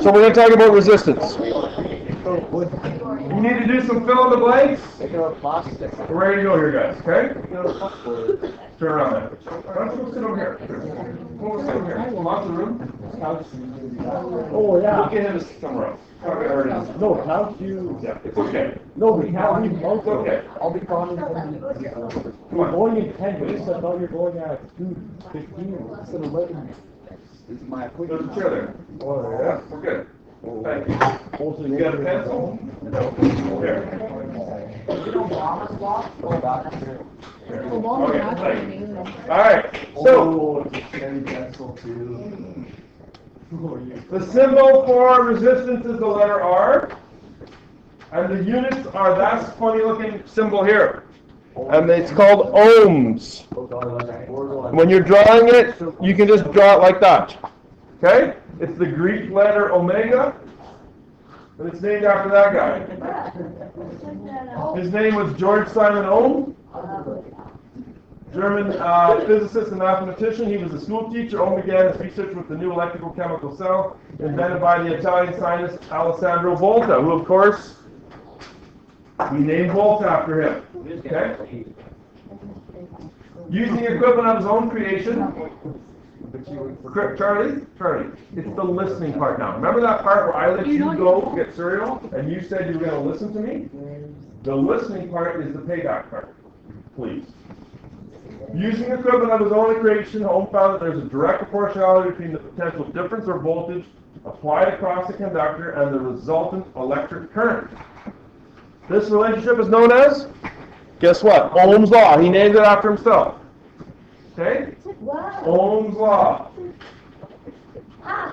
So we're going to talk about resistance. You need to do some fill in the blanks. We're ready to go here, guys, okay? Turn around there. Why don't you go sit over here? Go sit over here. Lots of room. Oh, yeah. We'll get him to sit somewhere else. No, count you. Yeah, it's okay. No, we can't leave. It's okay. I'll be calling you. We're going in 10 minutes. I thought you were going at 2:15 instead of 11. This is my There's a appointment. chair there. Oh, Yeah, we're good. Thank you. Also, You got a pencil? Here. Okay, thank you. All right, so the symbol for resistance is the letter R, and the units are that funny looking symbol here. And it's called ohms. When you're drawing it, you can just draw it like that. Okay? It's the Greek letter omega, and it's named after that guy. His name was George Simon Ohm, German physicist and mathematician. He was a school teacher. Ohm began his research with the new electrical chemical cell, invented by the Italian scientist Alessandro Volta, who, of course, we named Volta after him. Okay? Using the equipment of his own creation. Charlie, it's the listening part now. Remember that part where I let you go get cereal and you said you were going to listen to me? The listening part is the payback part. Please. Using the equipment of his own creation, Ohm found that there's a direct proportionality between the potential difference or voltage applied across the conductor and the resultant electric current. This relationship is known as, guess what? Ohm's law. He named it after himself. Okay? Wow. Ohm's law.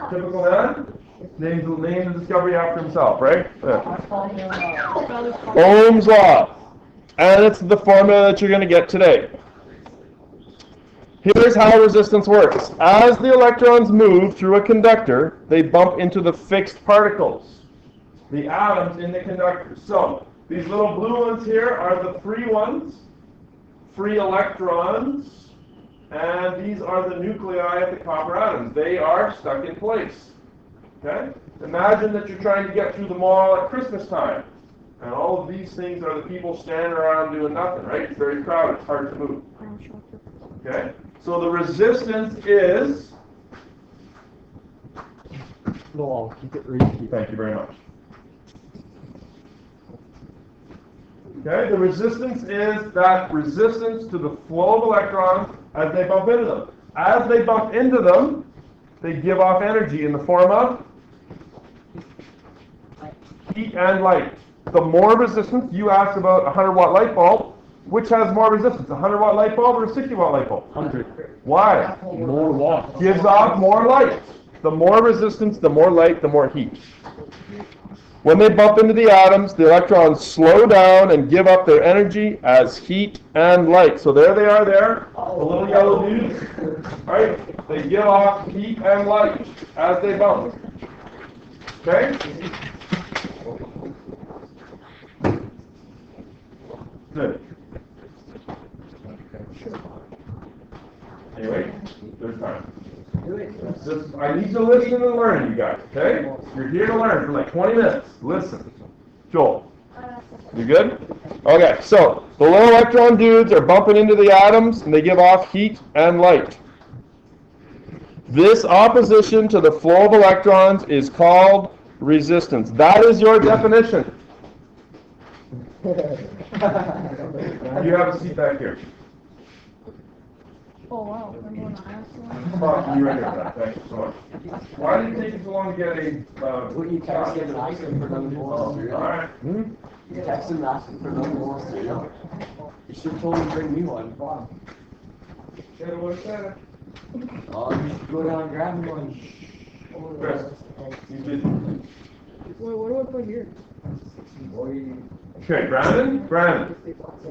Typical man. Named the discovery after himself, right? Yeah. Ohm's law. And it's the formula that you're going to get today. Here's how resistance works. As the electrons move through a conductor, they bump into the fixed particles, the atoms in the conductor. So, these little blue ones here are the free ones, free electrons. And these are the nuclei of the copper atoms. They are stuck in place. Okay? Imagine that you're trying to get through the mall at Christmas time. And all of these things are the people standing around doing nothing, right? It's very crowded. It's hard to move. Okay? So the resistance is... No, I'll keep it ready. Thank you very much. Okay? The resistance is that resistance to the flow of electrons as they bump into them. As they bump into them, they give off energy in the form of heat and light. The more resistance, you asked about a 100-watt light bulb, which has more resistance, a 100-watt light bulb or a 60-watt light bulb? 100. Why? More watts. Gives off more light. The more resistance, the more light, the more heat. When they bump into the atoms, the electrons slow down and give up their energy as heat and light. So there they are there, the little yellow dudes, right? They give off heat and light as they bump. Okay? Good. Anyway, there's time. I need to listen and learn, you guys, okay? You're here to learn for like 20 minutes. Listen. Joel, you good? Okay, so the little electron dudes are bumping into the atoms and they give off heat and light. This opposition to the flow of electrons is called resistance. That is your definition. You have a seat back here. Oh wow, I'm going to ask one. You ready for that? Thank you so much. Why did it take you so long to get a... Will you text him and ask him for another bowl of cereal? Alright. You text him and ask him for another bowl of cereal? You should totally bring me one. Yeah, what's that? Oh, you should go down and grab me one. Chris, you did. What do I put here? Okay, Brandon,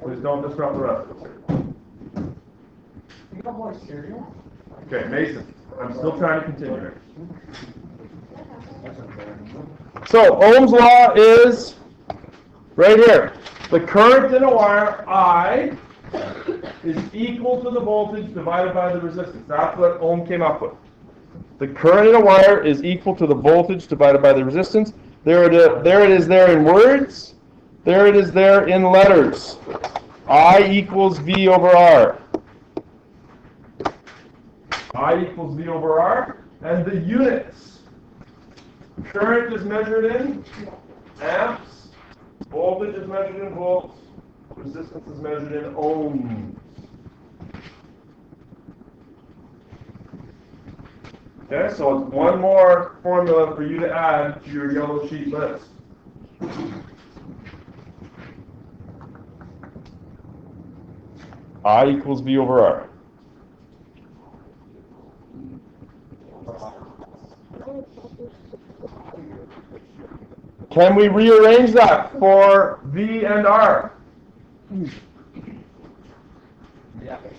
please don't disrupt the rest of us. You got more cereal? Okay, Mason, I'm still trying to continue here. So, Ohm's law is right here. The current in a wire, I, is equal to the voltage divided by the resistance. That's what Ohm came up with. The current in a wire is equal to the voltage divided by the resistance. There it is there in words. There it is there in letters. I equals V over R. I equals V over R. And the units. Current is measured in amps. Voltage is measured in volts. Resistance is measured in ohms. Okay, so it's one more formula for you to add to your yellow sheet list. I equals V over R. Can we rearrange that for V and R?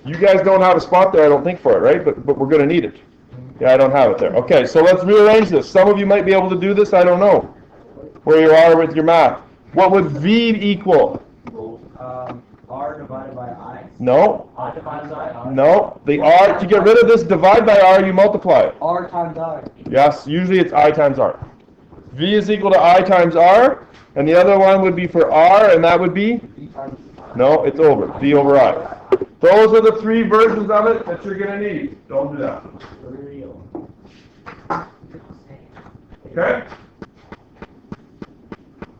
You guys don't have a spot there, I don't think, for it, right? But we're going to need it. Yeah, I don't have it there. Okay, so let's rearrange this. Some of you might be able to do this, I don't know where you are with your math. What would V equal? R divided by I. No. I divided by I. No. The R, to get rid of this divide by R, you multiply it. R times I. Yes, usually it's I times R. V is equal to I times R, and the other one would be for R, and that would be? V times No, it's over. V over I. Those are the three versions of it that you're going to need. Don't do that. Okay?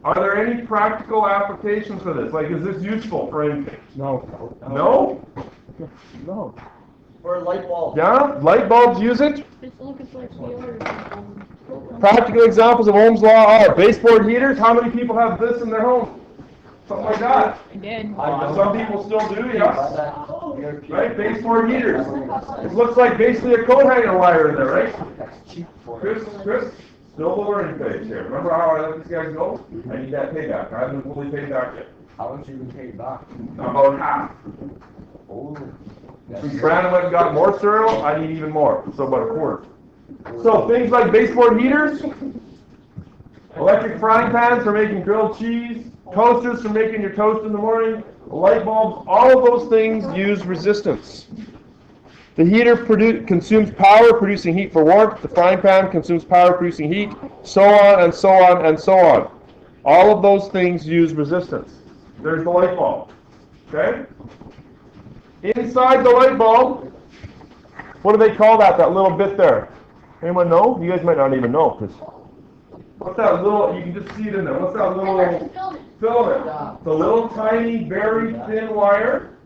Are there any practical applications for this? Like, is this useful for anything? No. No? No. For a light bulb. Yeah? Light bulbs use it? It's looking like the other. Practical examples of Ohm's law are baseboard heaters. How many people have this in their home? Something like that. I did. Some people still do, yes. Right? Baseboard heaters. It looks like basically a coat hanger wire in there, right? Chris, still the learning phase here. Remember how I let these guys go? I need that payback. I haven't fully paid back yet. How much you been paid back? About half. Oh. Since Brandon went and got more cereal, I need even more. So about a quarter. So things like baseboard heaters, electric frying pans for making grilled cheese, toasters for making your toast in the morning, light bulbs, all of those things use resistance. The heater consumes power producing heat for warmth. The frying pan consumes power producing heat, so on and so on and so on. All of those things use resistance. There's the light bulb. Okay? Inside the light bulb, what do they call that little bit there? Anyone know? You guys might not even know. What's that little, you can just see it in there. What's that little filament? The little tiny, very thin wire.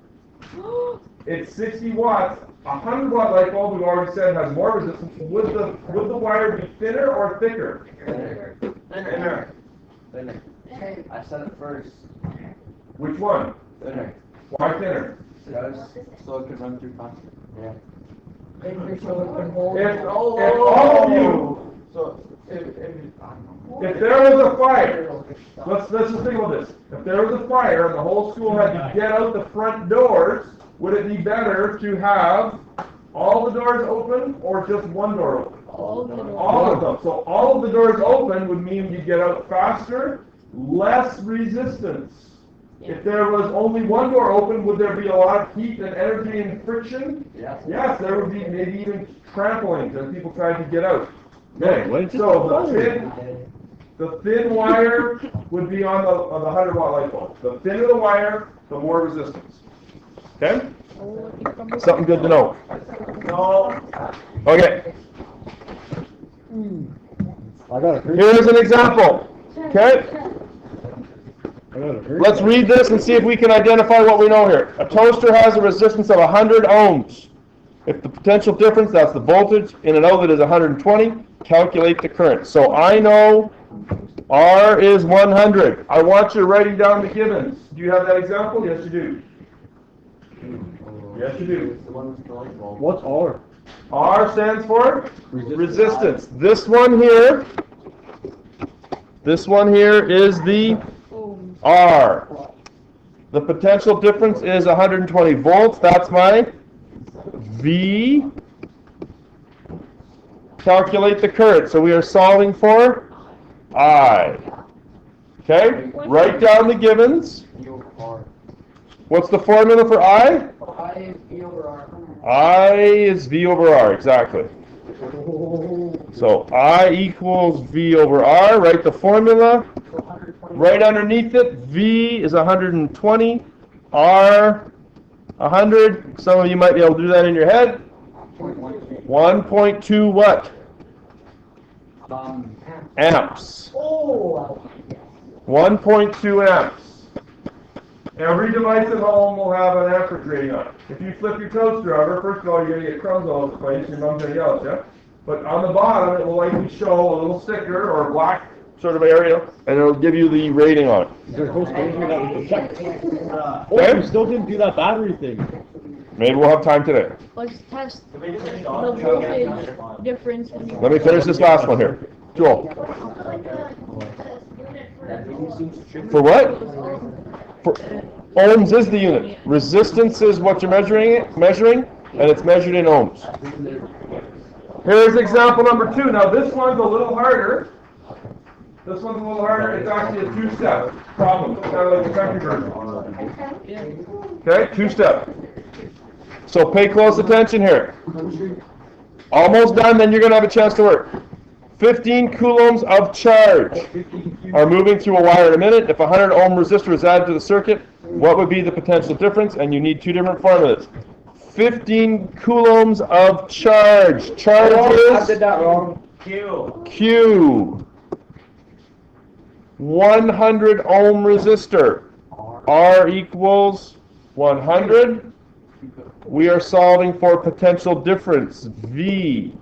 It's 60 watts. A 100-watt light bulb, we've already said, has more resistance. Would the wire be thinner or thicker? Thinner. Thinner. I said it first. Which one? Thinner. Why thinner? So it can run through faster. Yeah. If all of you, So if there was a fire, let's just think about this. If there was a fire and the whole school had to get out the front doors, would it be better to have all the doors open or just one door open? All of them. All of them. So all of the doors open would mean you get out faster, less resistance. If there was only one door open, would there be a lot of heat and energy and friction? Yes. Yes, there would be maybe even tramplings as people tried to get out. No, Okay, so the thin wire would be on the 100-watt light bulb. The thinner the wire, the more resistance. Okay? Something good to know. No. Okay, I got it. here's an example. Okay? Let's read this and see if we can identify what we know here. A toaster has a resistance of 100 ohms. If the potential difference, that's the voltage, in an outlet is 120, calculate the current. So I know R is 100. I want you writing down the givens. Do you have that example? Yes, you do. Yes, you do. What's R? R stands for resistance. This one here is the R. The potential difference is 120 volts. That's my V. Calculate the current. So we are solving for I. Okay? Write down the givens. What's the formula for I? I is V over R. I is V over R, exactly. So I equals V over R, write the formula. Right underneath it, V is 120, R 100. Some of you might be able to do that in your head. 1.2 what? Amps. 1.2 amps. Every device at home will have an amperage rating on it. If you flip your toaster over, first of all, you're going to get crumbs all over the place. Your mom's going to yell at you. But on the bottom, it will likely show a little sticker or a black sort of area, and it'll give you the rating on it. Is there a whole station that we can check? Oh, Okay. we still didn't do that battery thing. Maybe we'll have time today. Let's test the voltage difference. Let me finish this last one here. Joel. For what? For, ohms is the unit. Resistance is what you're measuring, and it's measured in ohms. Here's example number 2. Now this one's a little harder. It's actually a 2-step problem. It's kind of like the country version. Okay, 2-step. So pay close attention here. Almost done, then you're going to have a chance to work. 15 coulombs of charge are moving through a wire in a minute. If a 100 ohm resistor is added to the circuit, what would be the potential difference? And you need 2 different formulas. 15 coulombs of charge. Charge I did is that wrong. Q. 100 ohm resistor. R equals 100. We are solving for potential difference. V.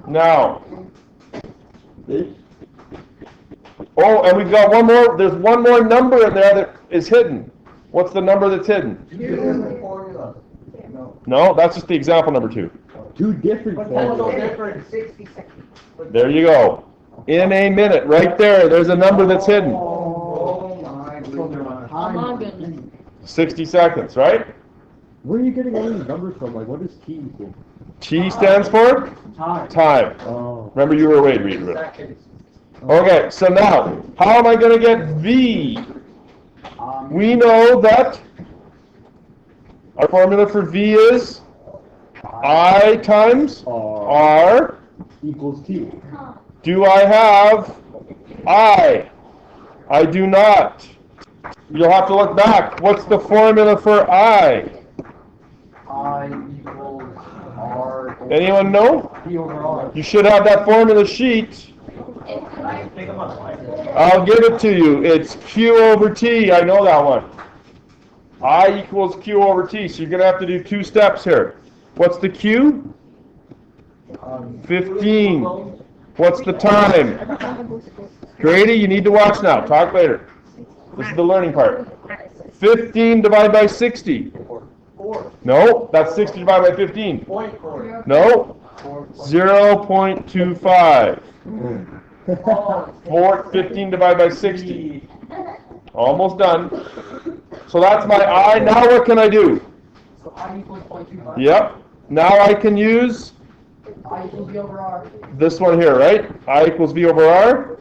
Now. Oh, and we've got one more. There's one more number in there that is hidden. What's the number that's hidden? No, that's just the example number 2. 2 different formulas. There you go. In a minute, right there, there's a number that's hidden. Oh my goodness. 60 seconds, right? Where are you getting all these numbers from? Like, what does T equal? T stands for? Time. Oh. Remember, you were away to read it. Okay, so now, how am I going to get V? We know that our formula for V is I times R Equals T. Do I have I? I do not. You'll have to look back. What's the formula for I? I equals R. Anyone know? P over R. You should have that formula sheet. I'll give it to you. It's Q over T. I know that one. I equals Q over T. So you're going to have to do 2 steps here. What's the Q? 15. What's the time? Grady, you need to watch now. Talk later. This is the learning part. 15 divided by 60. No, that's 60 divided by 15. No. 0.25. 15 divided by 60. Almost done. So that's my I. Now what can I do? So I equals 0.25. Yep. Now I can use I equals V over R. this one here, right? I equals V over R.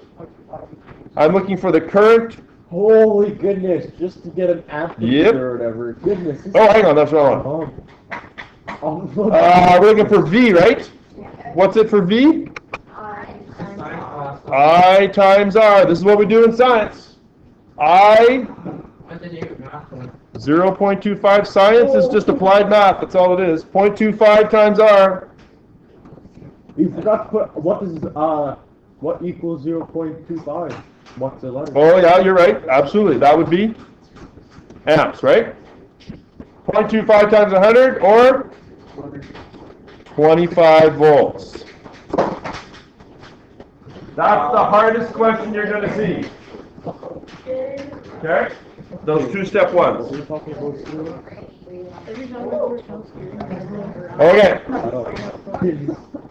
I'm looking for the current. Holy goodness, just to get an amplitude Yep. or whatever. Goodness. this Oh, is- hang on, that's wrong. Oh. We're looking for V, right? What's it for V? I times R. This is what we do in science. I 0.25. Science is just applied math. That's all it is. 0.25 times R. You forgot to put, what equals 0.25? What's the letter? Oh, yeah, you're right. Absolutely. That would be amps, right? 0.25 times 100 or 25 volts. That's the hardest question you're going to see. Okay? Those 2-step ones. We're talking about school? Every time we work out. Okay.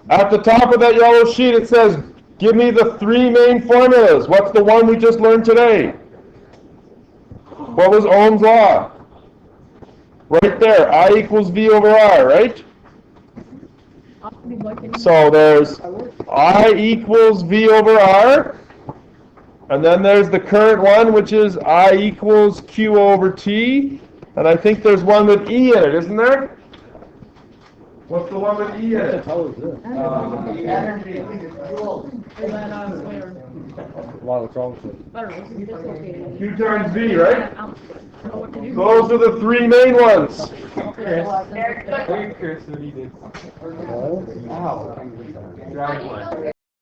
At the top of that yellow sheet it says, give me the 3 main formulas. What's the one we just learned today? What was Ohm's law? Right there. I equals V over R, right? So there's I equals V over R. And then there's the current one, which is I equals Q over T. And I think there's one with E in it, isn't there? What's the one with E in it? How is this? Energy. Why, what's wrong with it? I don't know, it's dislocated. Q times V, right? I don't know what to do. Those are the three main ones. Oh? Ow. Drag one.